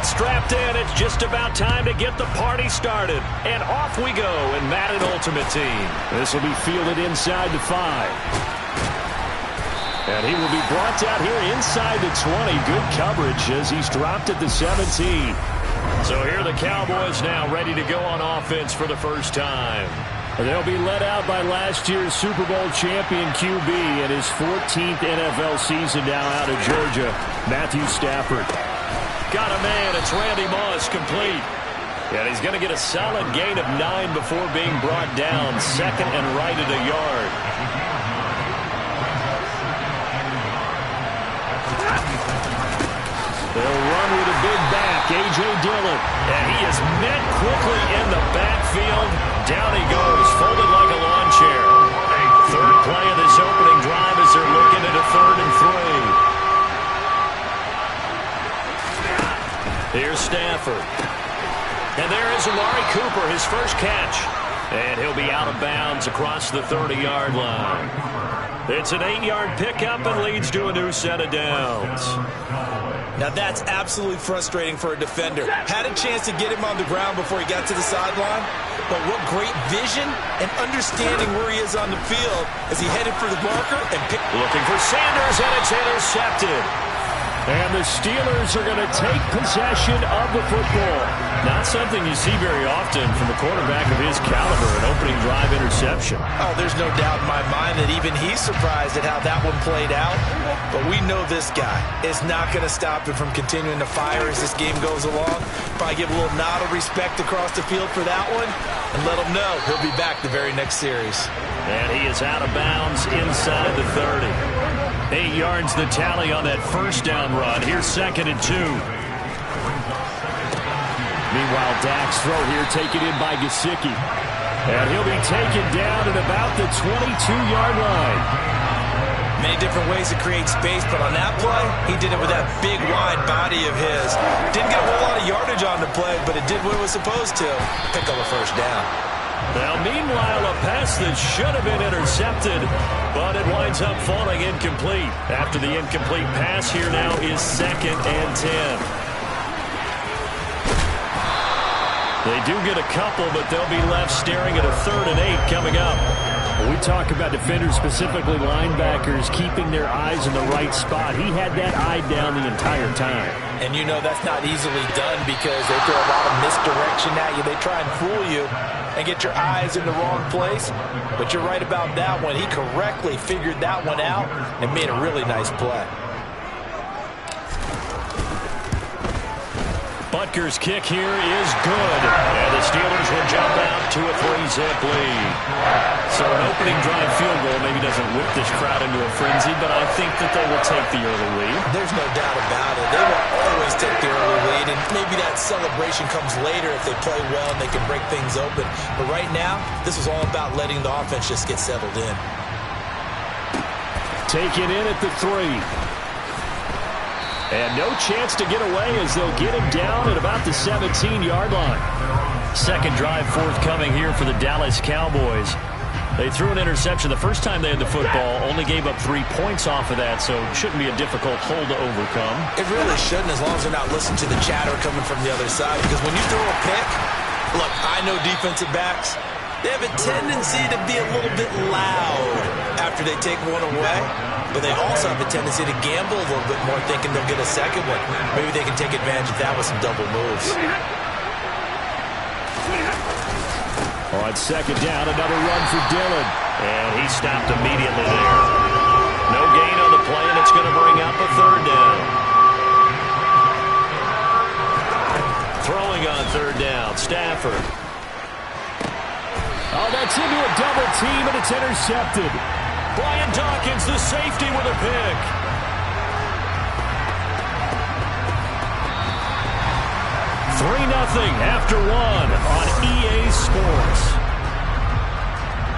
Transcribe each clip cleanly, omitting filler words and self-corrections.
strapped in. It's just about time to get the party started. And off we go in Madden Ultimate Team. This will be fielded inside the 5. And he will be brought down here inside the 20. Good coverage as he's dropped at the 17. So here are the Cowboys now ready to go on offense for the first time. They'll be led out by last year's Super Bowl champion QB in his 14th NFL season now out of Georgia, Matthew Stafford. Got a man. It's Randy Moss complete. And he's going to get a solid gain of 9 before being brought down. Second and right at a yard. They'll run with a big back, A.J. Dillon. And he is met quickly in the backfield. Down he goes, folded like a lawn chair. Third play of this opening drive as they're looking at a 3rd and 3. Here's Stafford. And there is Amari Cooper, his first catch. And he'll be out of bounds across the 30-yard line. It's an 8-yard pickup and leads to a new set of downs. Now that's absolutely frustrating for a defender. Had a chance to get him on the ground before he got to the sideline, but what great vision and understanding where he is on the field as he headed for the marker and picked. Looking for Sanders, and it's intercepted. And the Steelers are going to take possession of the football. Not something you see very often from a quarterback of his caliber, an opening drive interception. Oh, there's no doubt in my mind that even he's surprised at how that one played out. But we know this guy is not going to stop him from continuing to fire as this game goes along. Probably give a little nod of respect across the field for that one and let him know he'll be back the very next series. And he is out of bounds inside the 30. 8 yards the tally on that first down run. Here's 2nd and 2. Meanwhile, Dak's throw here taken in by Gesicki. And he'll be taken down at about the 22-yard line. Many different ways to create space, but on that play, he did it with that big, wide body of his. Didn't get a whole lot of yardage on the play, but it did what it was supposed to. Pick up a first down. Now, meanwhile, a pass that should have been intercepted, but it winds up falling incomplete. After the incomplete pass, here now is 2nd and 10. They do get a couple, but they'll be left staring at a 3rd and 8 coming up. When we talk about defenders, specifically linebackers, keeping their eyes in the right spot. He had that eye down the entire time. And you know that's not easily done because they throw a lot of misdirection at you. They try and fool you and get your eyes in the wrong place. But you're right about that one. He correctly figured that one out and made a really nice play. Butker's kick here is good. And the Steelers will jump out to a 3-zip lead. So an opening drive field goal maybe doesn't whip this crowd into a frenzy, but I think that they will take the early lead. There's no doubt about it. They will always take the early lead, and maybe that celebration comes later if they play well and they can break things open. But right now, this is all about letting the offense just get settled in. Taken in at the 3. And no chance to get away as they'll get him down at about the 17-yard line. Second drive forthcoming here for the Dallas Cowboys. They threw an interception the first time they had the football, only gave up 3 points off of that, so it shouldn't be a difficult hole to overcome. It really shouldn't, as long as they're not listening to the chatter coming from the other side, because when you throw a pick, look, I know defensive backs, they have a tendency to be a little bit loud after they take one away, but they also have a tendency to gamble a little bit more, thinking they'll get a second one. Maybe they can take advantage of that with some double moves. On 2nd down, another run for Dillon. And he stopped immediately there. No gain on the play, and it's going to bring up a 3rd down. Throwing on 3rd down, Stafford. Oh, that's into a double team, and it's intercepted. Brian Dawkins, the safety, with a pick. Nothing after 1 on EA Sports.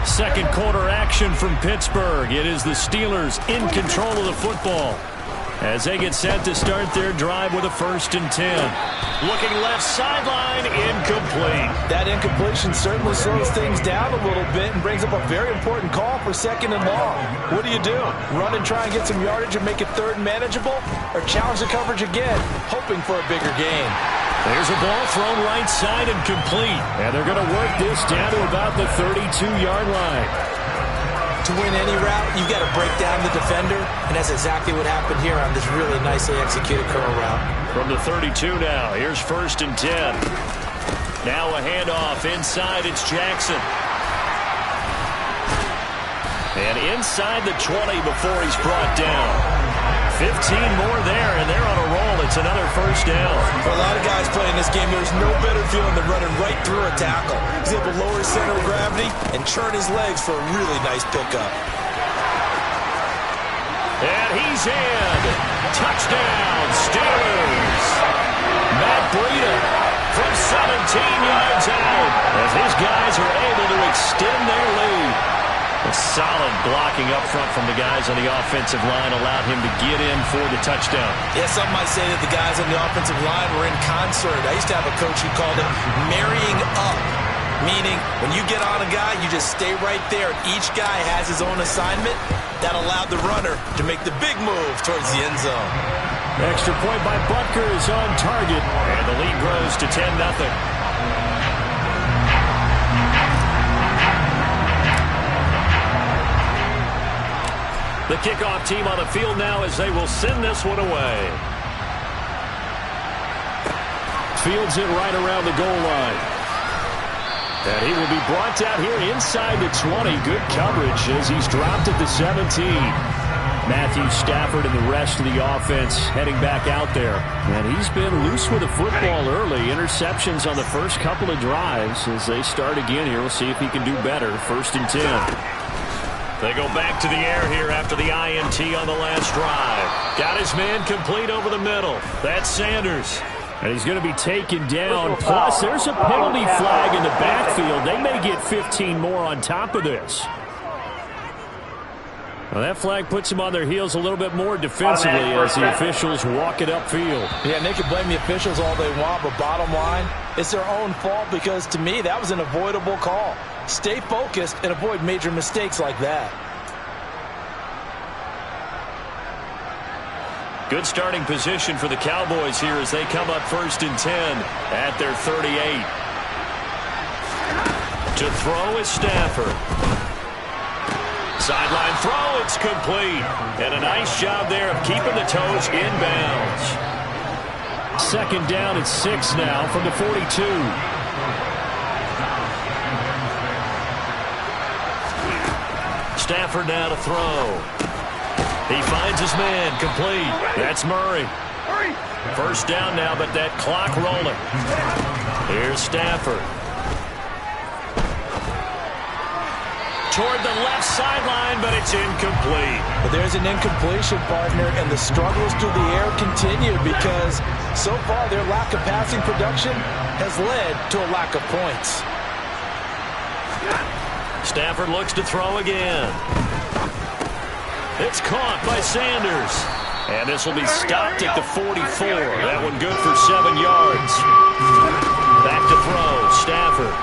Second quarter action from Pittsburgh. It is the Steelers in control of the football. as they get set to start their drive with a 1st and 10. Looking left sideline, incomplete. That incompletion certainly slows things down a little bit and brings up a very important call for 2nd and long. What do? Run and try and get some yardage and make it 3rd and manageable, or challenge the coverage again, hoping for a bigger gain? There's a ball thrown right side and complete. And they're going to work this down to about the 32-yard line. To win any route, you've got to break down the defender, and that's exactly what happened here on this really nicely executed curl route. From the 32 now, here's 1st and 10. Now a handoff inside, it's Jackson. And inside the 20 before he's brought down. 15 more there, and they're on a roll. It's another 1st down. For a lot of guys playing this game, there's no better feeling than running right through a tackle. He's able to lower his center of gravity and churn his legs for a really nice pickup. And he's in. Touchdown, Steelers. Matt Breida from 17 yards out as his guys are able to extend their lead. A solid blocking up front from the guys on the offensive line allowed him to get in for the touchdown. Yeah, some might say that the guys on the offensive line were in concert. I used to have a coach who called it marrying up, meaning when you get on a guy, you just stay right there. Each guy has his own assignment. That allowed the runner to make the big move towards the end zone. Extra point by Butker is on target, and the lead grows to 10-0. The kickoff team on the field now as they will send this one away. Fields it right around the goal line. And he will be brought down here inside the 20. Good coverage as he's dropped at the 17. Matthew Stafford and the rest of the offense heading back out there. And he's been loose with the football early. Interceptions on the first couple of drives. As they start again here, we'll see if he can do better. 1st and 10. They go back to the air here after the INT on the last drive. Got his man complete over the middle. That's Sanders. And he's going to be taken down. Plus, there's a penalty flag in the backfield. They may get 15 more on top of this. Well, that flag puts them on their heels a little bit more defensively as the officials walk it upfield. Yeah, and they can blame the officials all they want, but bottom line, it's their own fault because, to me, that was an avoidable call. Stay focused and avoid major mistakes like that. Good starting position for the Cowboys here as they come up 1st and 10 at their 38. To throw is Stafford. Sideline throw, it's complete. And a nice job there of keeping the toes inbounds. 2nd down and 6 now from the 42. Stafford now to throw. He finds his man, complete. That's Murray. 1st down now, but that clock rolling. Here's Stafford. Toward the left sideline, but it's incomplete. But there's an incompletion, partner, and the struggles through the air continue because so far their lack of passing production has led to a lack of points. Stafford looks to throw again. It's caught by Sanders. And this will be stopped at the 44. That one good for 7 yards. Back to throw, Stafford.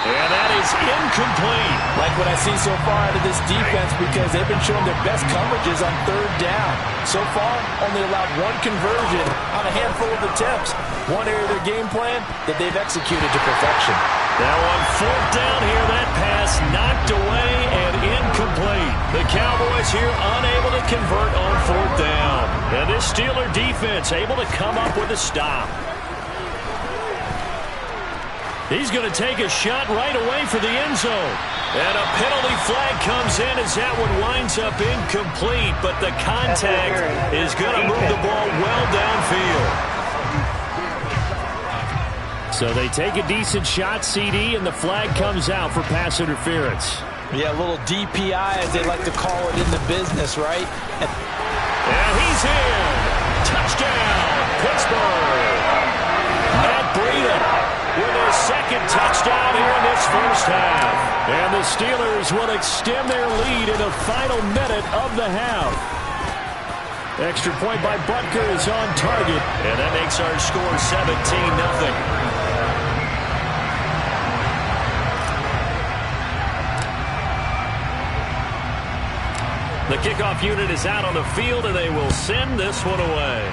And that is incomplete. Like what I see so far out of this defense because they've been showing their best coverages on 3rd down. So far, only allowed 1 conversion on a handful of attempts. One area of their game plan that they've executed to perfection. Now on 4th down here, that pass knocked away and incomplete. The Cowboys here unable to convert on 4th down. And this Steeler defense able to come up with a stop. He's going to take a shot right away for the end zone. And a penalty flag comes in as that one winds up incomplete. But the contact is going to move the ball well downfield. So they take a decent shot, CD, and the flag comes out for pass interference. Yeah, a little DPI, as they like to call it in the business, right? And he's in. Touchdown, Pittsburgh. Matt Breida with his 2nd touchdown here in this 1st half. And the Steelers will extend their lead in the final minute of the half. Extra point by Butker is on target. And that makes our score 17-0. The kickoff unit is out on the field, and they will send this one away.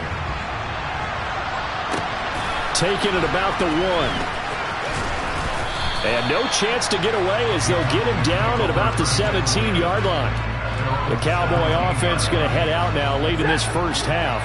Taking it about the 1. And no chance to get away as they'll get him down at about the 17-yard line. The Cowboy offense going to head out now late in this first half.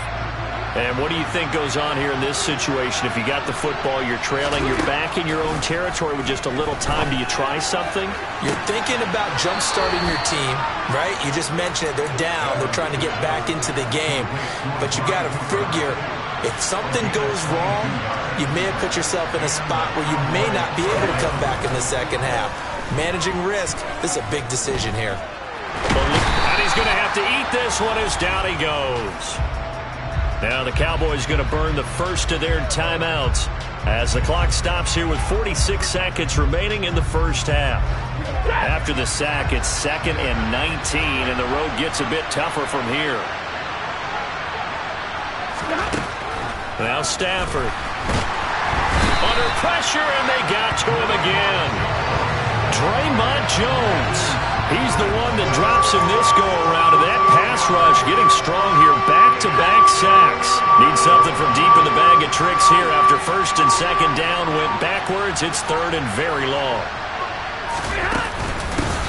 And what do you think goes on here in this situation? If you got the football, you're trailing, you're back in your own territory with just a little time. Do you try something? You're thinking about jump-starting your team, right? You just mentioned it. They're down. They're trying to get back into the game. But you got to figure, if something goes wrong, you may have put yourself in a spot where you may not be able to come back in the second half. Managing risk, this is a big decision here. And he's going to have to eat this one as down he goes. Now the Cowboys going to burn the first of their timeouts as the clock stops here with 46 seconds remaining in the first half. After the sack, it's 2nd and 19, and the road gets a bit tougher from here. Now Stafford. Under pressure, and they got to him again. Draymond Jones. He's the one that drops him this go-around, and that pass rush getting strong here. Back-to-back sacks. Need something from deep in the bag of tricks here after 1st and 2nd down. Went backwards. It's 3rd and very long.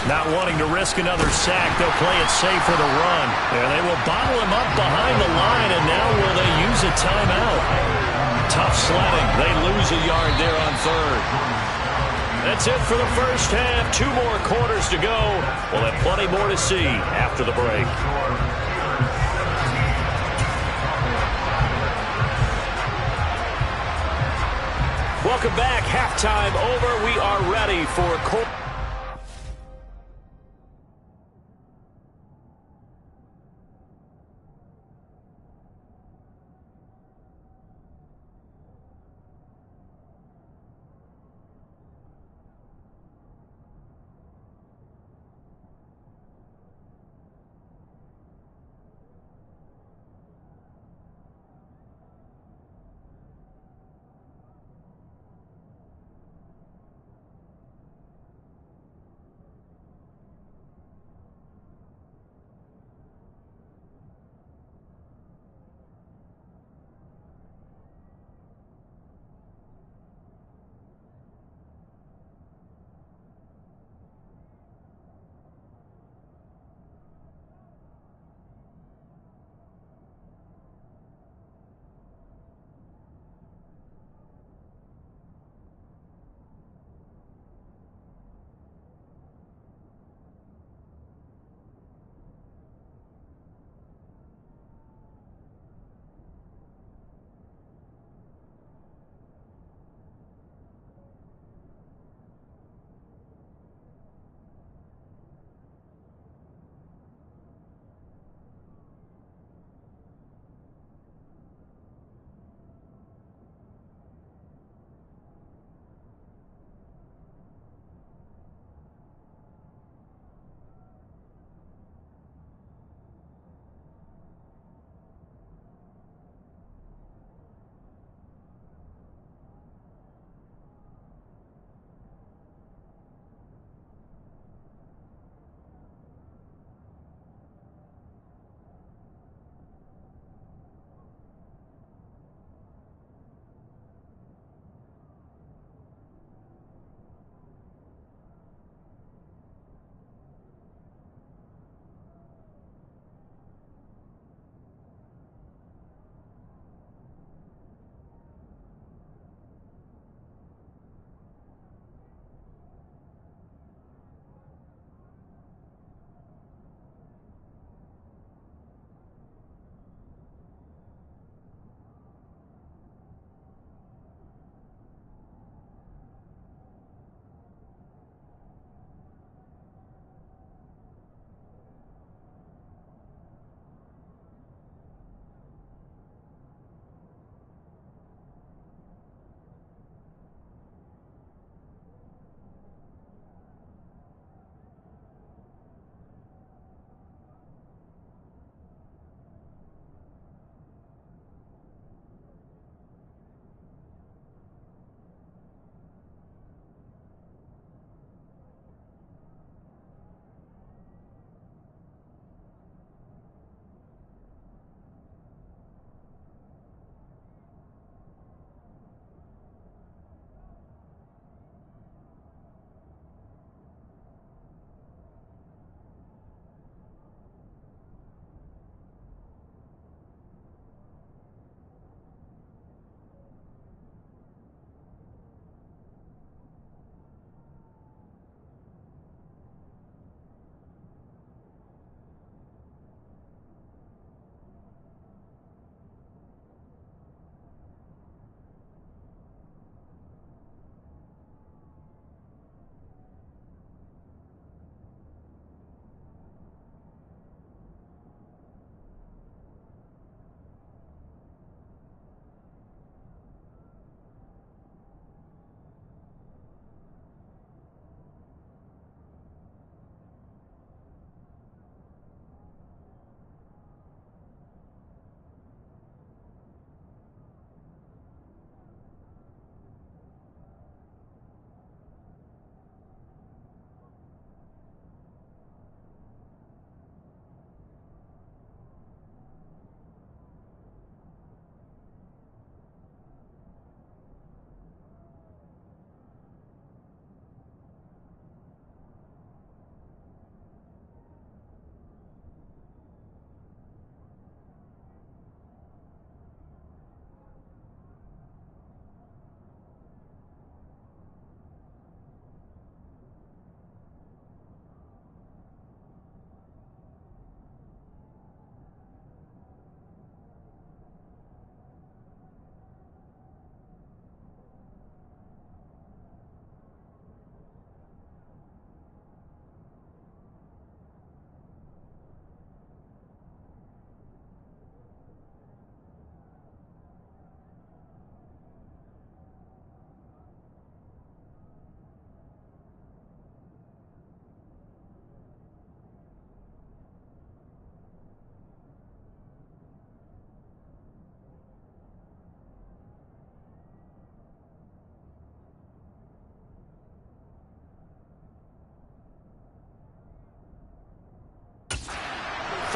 Not wanting to risk another sack, they'll play it safe for the run. And they will bottle him up behind the line, and now will they use a timeout? Tough sledding. They lose a yard there on 3rd. That's it for the first half. 2 more quarters to go. We'll have plenty more to see after the break. Welcome back. Halftime over. We are ready for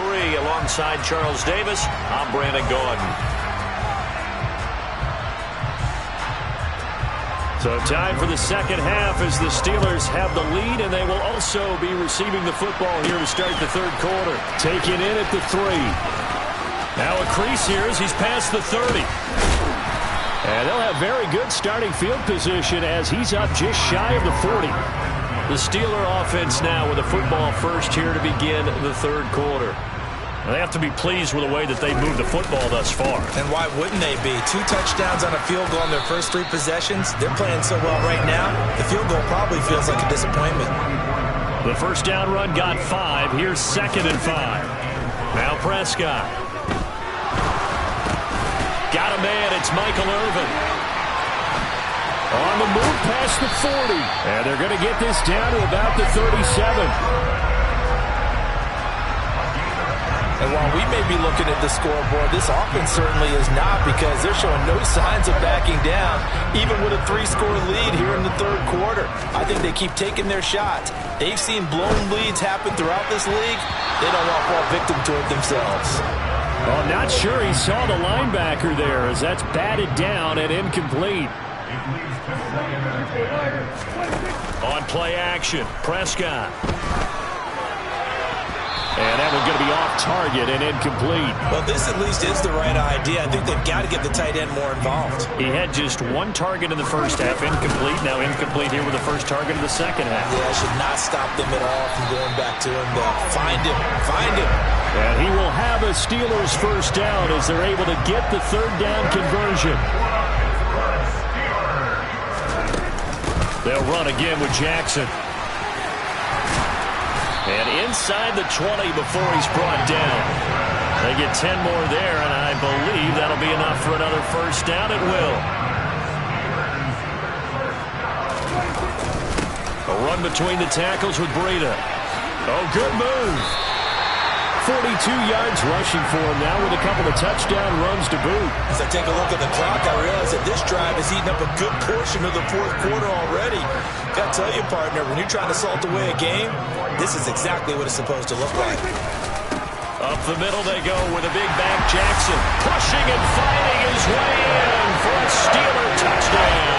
3 alongside Charles Davis. I'm Brandon Gaudin. So time for the second half as the Steelers have the lead, and they will also be receiving the football here to start the third quarter. Taken in at the 3. Now a crease here as he's past the 30. And they'll have very good starting field position as he's up just shy of the 40. The Steeler offense now with a football first here to begin the third quarter. They have to be pleased with the way that they've moved the football thus far. And why wouldn't they be? 2 touchdowns on a field goal in their first 3 possessions. They're playing so well right now, the field goal probably feels like a disappointment. The first down run got 5. Here's 2nd and 5. Now Prescott. Got a man. It's Michael Irvin. On the move past the 40. And they're going to get this down to about the 37. And while we may be looking at the scoreboard, this offense certainly is not, because they're showing no signs of backing down, even with a 3-score lead here in the third quarter. I think they keep taking their shots. They've seen blown leads happen throughout this league. They don't want to fall victim to it themselves. Well, I'm not sure he saw the linebacker there, as that's batted down and incomplete. On play action, Prescott. And that one's going to be off target and incomplete. Well, this at least is the right idea. I think they've got to get the tight end more involved. He had just 1 target in the first half, incomplete. Now incomplete here with the first target of the second half. Yeah, should not stop them at all from going back to him, though. Find him. Find him. And he will have a Steelers first down as they're able to get the third down conversion. They'll run again with Jackson. And inside the 20 before he's brought down. They get 10 more there, and I believe that'll be enough for another first down. It will. A run between the tackles with Breida. Oh, good move. 42 yards rushing for him now with a couple of touchdown runs to boot. As I take a look at the clock, I realize that this drive has eaten up a good portion of the fourth quarter already. Got to tell you, partner, when you're trying to salt away a game, this is exactly what it's supposed to look like. Up the middle they go with a big back Jackson. Pushing and fighting his way in for a Steeler touchdown.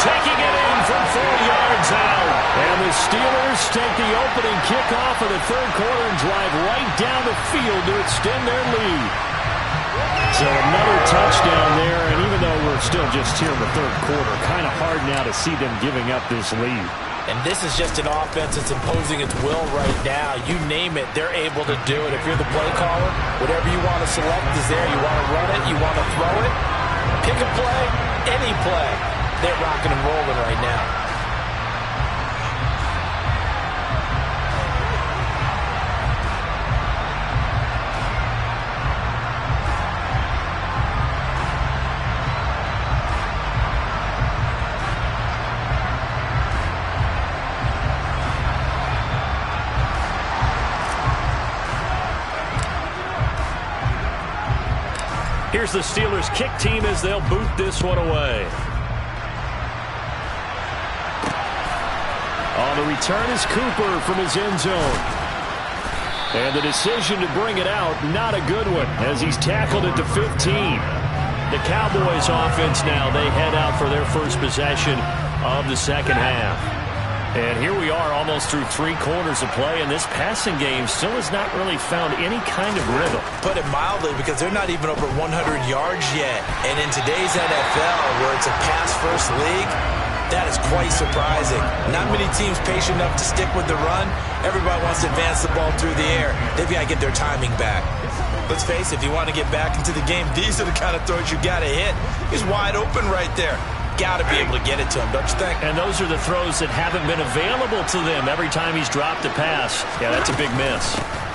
Taking it in from 4 yards out. And the Steelers take the opening kickoff of the third quarter and drive right down the field to extend their lead. So another touchdown there, and even though we're still just here in the third quarter, kind of hard now to see them giving up this lead. And this is just an offense that's imposing its will right now. You name it, they're able to do it. If you're the play caller, whatever you want to select is there. You want to run it, you want to throw it, pick a play, any play. They're rocking and rolling right now. Here's the Steelers kick team as they'll boot this one away. On the return is Cooper from his end zone. And the decision to bring it out, not a good one, as he's tackled at the 15. The Cowboys offense now, they head out for their first possession of the second half. And here we are almost through 3 quarters of play, and this passing game still has not really found any kind of rhythm. Put it mildly, because they're not even over 100 yards yet. And in today's NFL, where it's a pass-first league, that is quite surprising. Not many teams patient enough to stick with the run. Everybody wants to advance the ball through the air. They've got to get their timing back. Let's face it, if you want to get back into the game, these are the kind of throws you got to hit. He's wide open right there. Got to be able to get it to him, don't you think? And those are the throws that haven't been available to them every time he's dropped a pass. Yeah, that's a big miss.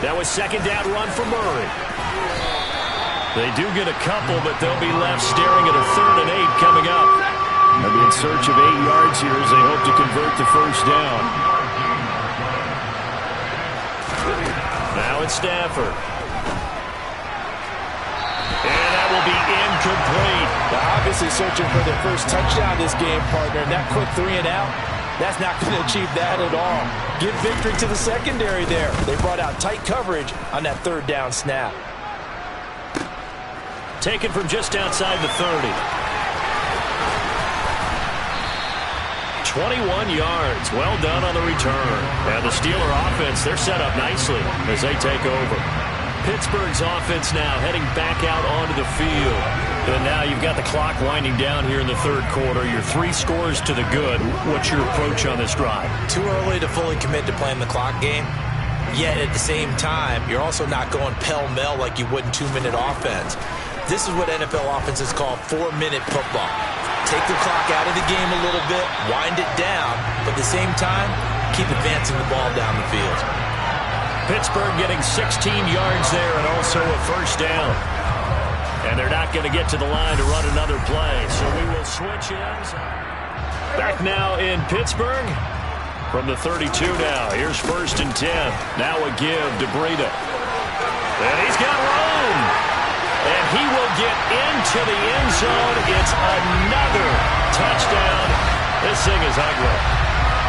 That was second down run for Murray. They do get a couple, but they'll be left staring at a 3rd and 8 coming up. They'll be in search of 8 yards here as they hope to convert the first down. Now it's Stafford. And that will be incomplete. They're obviously searching for their first touchdown this game, partner. And that quick 3 and out, That's not going to achieve that at all. Give victory to the secondary there. They brought out tight coverage on that third down snap. Taken from just outside the 30. 21 yards. Well done on the return. And the Steeler offense, they're set up nicely as they take over. Pittsburgh's offense now heading back out onto the field. And now you've got the clock winding down here in the third quarter. Your 3 scores to the good. What's your approach on this drive? Too early to fully commit to playing the clock game. Yet at the same time, you're also not going pell-mell like you would in 2-minute offense. This is what NFL offenses call 4-minute football. Take the clock out of the game a little bit, wind it down, but at the same time, keep advancing the ball down the field. Pittsburgh getting 16 yards there and also a first down. And they're not going to get to the line to run another play, so we will switch ends. Back now in Pittsburgh from the 32 now. Here's 1st and 10. Now a give to Breida. And he's got room. And he will get into the end zone. It's another touchdown. This thing is ugly.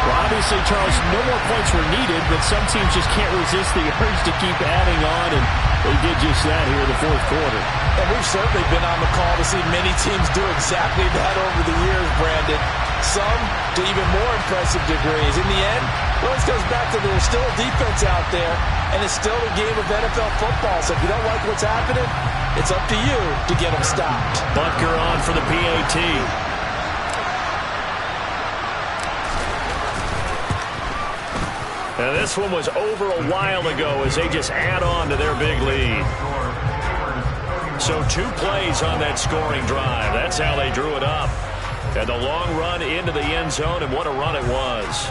Well, obviously, Charles, no more points were needed, but some teams just can't resist the urge to keep adding on, and they did just that here in the fourth quarter. And we've certainly been on the call to see many teams do exactly that over the years, Brandon. Some to even more impressive degrees. In the end, it always goes back to there's still a defense out there, and it's still a game of NFL football. So if you don't like what's happening, it's up to you to get them stopped. Butker on for the PAT. And this one was over a while ago as they just add on to their big lead. So 2 plays on that scoring drive. That's how they drew it up. And the long run into the end zone, and what a run it was.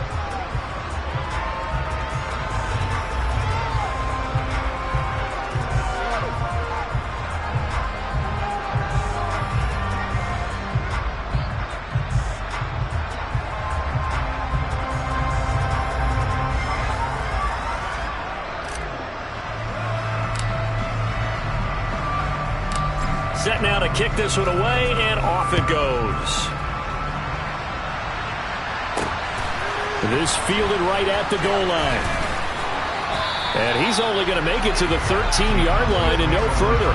Set now to kick this one away, and off it goes. This fielded right at the goal line. And he's only going to make it to the 13-yard line and no further.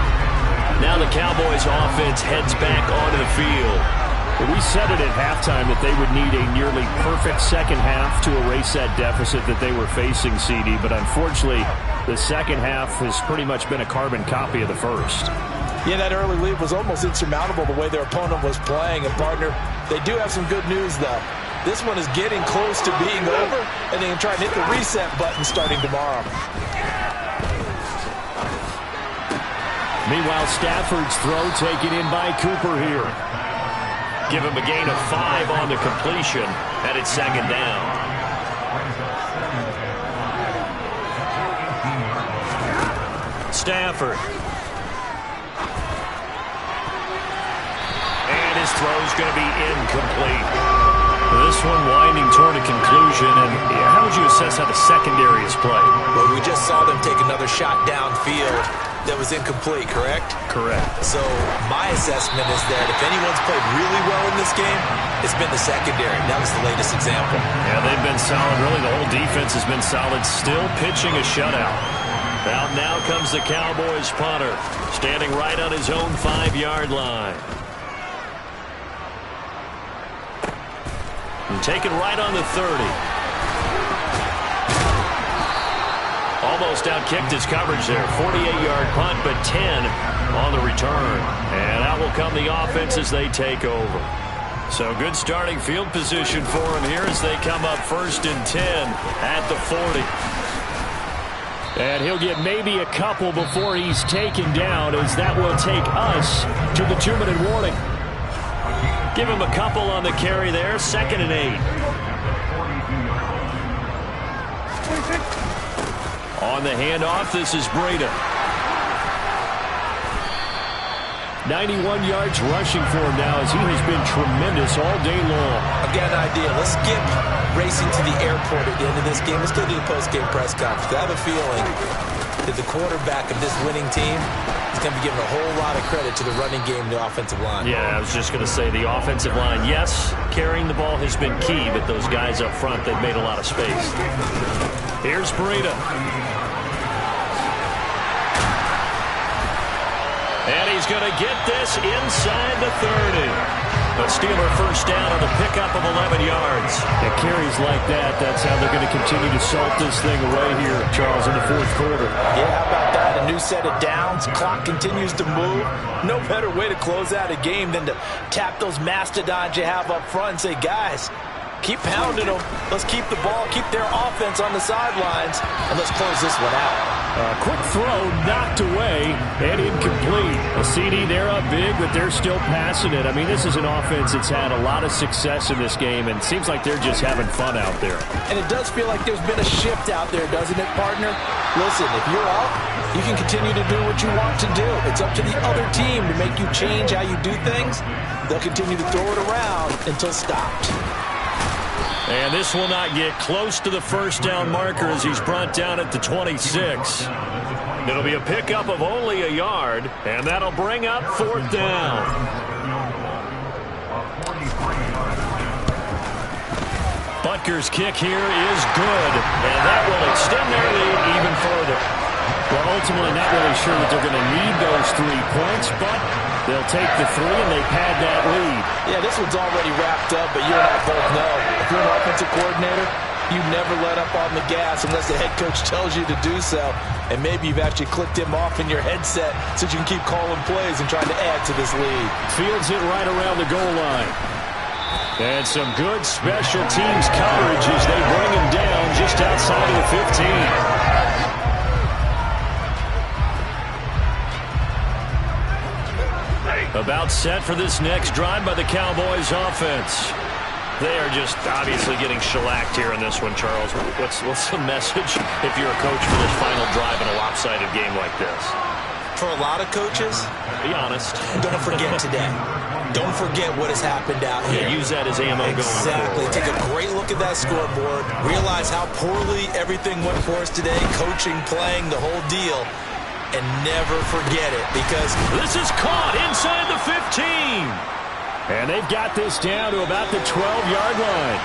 Now the Cowboys offense heads back onto the field. Well, we said it at halftime that they would need a nearly perfect second half to erase that deficit that they were facing, CD. But unfortunately, the second half has pretty much been a carbon copy of the first. Yeah, that early lead was almost insurmountable the way their opponent was playing. And, partner, they do have some good news, though. This one is getting close to being over, and they can try and hit the reset button starting tomorrow. Meanwhile, Stafford's throw taken in by Cooper here. Give him a gain of 5 on the completion, and it's second down. Stafford. And his throw's going to be incomplete. This one winding toward a conclusion, and how would you assess how the secondary is played? Well, we just saw them take another shot downfield that was incomplete, correct? Correct. So my assessment is that if anyone's played really well in this game, it's been the secondary. That was the latest example. Yeah, they've been solid. Really, the whole defense has been solid, still pitching a shutout. Now comes the Cowboys punter, standing right on his own 5-yard line. And taken right on the 30. Almost outkicked his coverage there. 48-yard punt, but 10 on the return. And out will come the offense as they take over. So good starting field position for him here as they come up 1st and 10 at the 40. And he'll get maybe a couple before he's taken down, as that will take us to the 2-minute warning. Give him a couple on the carry there. 2nd and 8. On the handoff, this is Breida. 91 yards rushing for him now, as he has been tremendous all day long. I've got an idea. Let's skip racing to the airport at the end of this game. Let's go to the post-game press conference. I have a feeling that the quarterback of this winning team is going to be giving a whole lot of credit to the running game and the offensive line. Yeah, I was just going to say the offensive line, yes, carrying the ball has been key, but those guys up front, they've made a lot of space. Here's Breida. And he's going to get this inside the 30. A Steeler first down on the pickup of 11 yards. It carries like that. That's how they're going to continue to salt this thing away here, Charles, in the fourth quarter. Yeah, how about that? A new set of downs. Clock continues to move. No better way to close out a game than to tap those mastodons you have up front and say, guys, keep pounding them. Let's keep the ball, keep their offense on the sidelines, and let's close this one out. Quick throw, knocked away, and incomplete. A CD, they're up big, but they're still passing it. I mean, this is an offense that's had a lot of success in this game, and it seems like they're just having fun out there. And it does feel like there's been a shift out there, doesn't it, partner? Listen, if you're out, you can continue to do what you want to do. It's up to the other team to make you change how you do things. They'll continue to throw it around until stopped. And this will not get close to the first down marker as he's brought down at the 26. It'll be a pickup of only a yard, and that'll bring up fourth down. Butker's kick here is good, and that will extend their lead even further. Well, ultimately not really sure that they're going to need those 3 points, but they'll take the 3 and they pad that lead. Yeah, this one's already wrapped up, but you and I both know if you're an offensive coordinator, you never let up on the gas unless the head coach tells you to do so. And maybe you've actually clicked him off in your headset so you can keep calling plays and trying to add to this lead. Fields it right around the goal line. And some good special teams coverage as they bring him down just outside of the 15. About set for this next drive by the Cowboys offense. They are just obviously getting shellacked here in this one, Charles. What's the message if you're a coach for this final drive in a lopsided game like this? For a lot of coaches, be honest. Don't forget today. Don't forget what has happened out here. Yeah, use that as ammo going forward. Take a great look at that scoreboard. Realize how poorly everything went for us today. Coaching, playing, the whole deal. And never forget it, because this is caught inside the 15. And they've got this down to about the 12-yard line.